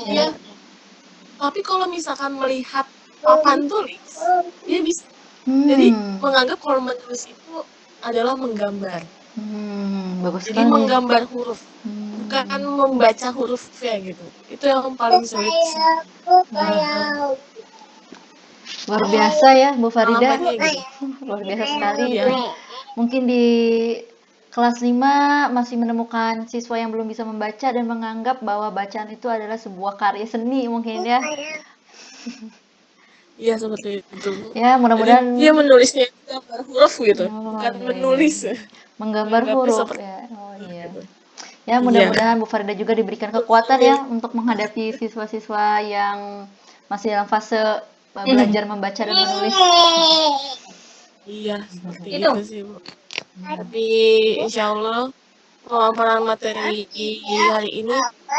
ya. Tapi kalau misalkan melihat papan tulis, dia bisa. Jadi menganggap kalau menulis itu adalah menggambar. Bagus Jadi sekali. menggambar huruf, bukan membaca hurufnya gitu. Itu yang paling sulit. Luar biasa ya Bu Farida. Gitu. Luar biasa sekali. Ya. Mungkin di kelas 5 masih menemukan siswa yang belum bisa membaca dan menganggap bahwa bacaan itu adalah sebuah karya seni mungkin ya. Iya seperti itu. Ya, Jadi mudah-mudahan dia menulisnya itu gambar huruf gitu, oh bukan iya, iya. menulis. Menggambar Menganggapnya huruf seperti ya. Oh iya. itu. Ya, Iya. mudah-mudahan Bu Farida juga diberikan kekuatan ya untuk menghadapi siswa-siswa yang masih dalam fase belajar membaca dan menulis. Iya, seperti Itu. itu sih, Bu. Tapi insya Allah pemaparan materi hari ini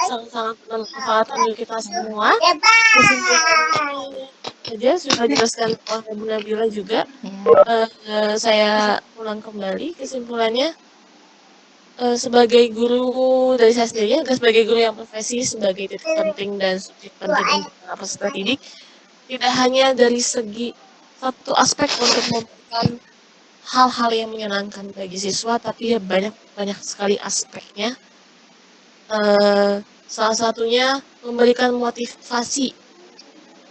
sangat-sangat bermanfaat untuk kita semua. Kesimpulannya saja sudah dijelaskan oleh Bu Nabila juga. Ya. Saya ulang kembali kesimpulannya. Sebagai guru dari saya sendiri, dan sebagai guru yang profesi sebagai titik penting dan subjek penting untuk para peserta didik, tidak hanya dari segi satu aspek untuk memberikan hal-hal yang menyenangkan bagi siswa, tapi ya banyak sekali aspeknya. Salah satunya memberikan motivasi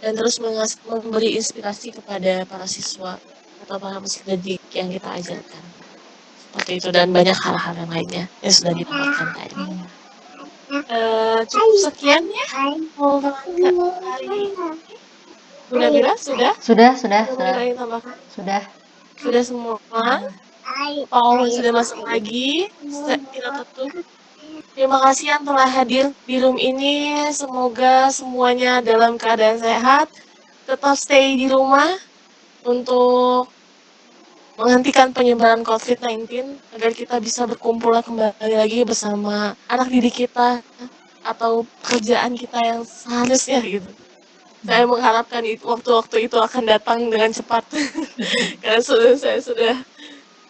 dan terus memberi inspirasi kepada para siswa atau para peserta didik yang kita ajarkan. Seperti itu dan banyak hal-hal yang lainnya yang sudah dipaparkan tadi. Cukup sekian ya. Mau berangkat hari ini. Bu Nabila sudah? Sudah. Bu Nabila yang tambahkan? Sudah. Sudah semua. Pak Owen sudah masuk lagi. Kita tutup. Terima kasih yang telah hadir di room ini. Semoga semuanya dalam keadaan sehat. Tetap stay di rumah untuk menghentikan penyebaran COVID-19 agar kita bisa berkumpul kembali lagi bersama anak didik kita atau pekerjaan kita yang seharusnya gitu. Saya mengharapkan waktu-waktu itu akan datang dengan cepat karena saya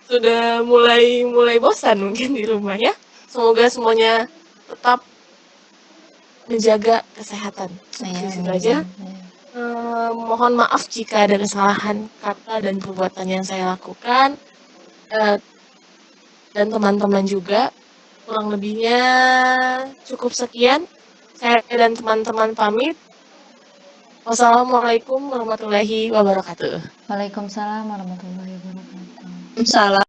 sudah mulai bosan mungkin di rumah ya. Semoga semuanya tetap menjaga kesehatan. Seperti itu aja. Mohon maaf jika ada kesalahan kata dan perbuatan yang saya lakukan. Dan teman-teman juga. Kurang lebihnya cukup sekian. Saya dan teman-teman pamit. Wassalamualaikum warahmatullahi wabarakatuh. Waalaikumsalam warahmatullahi wabarakatuh. Salam.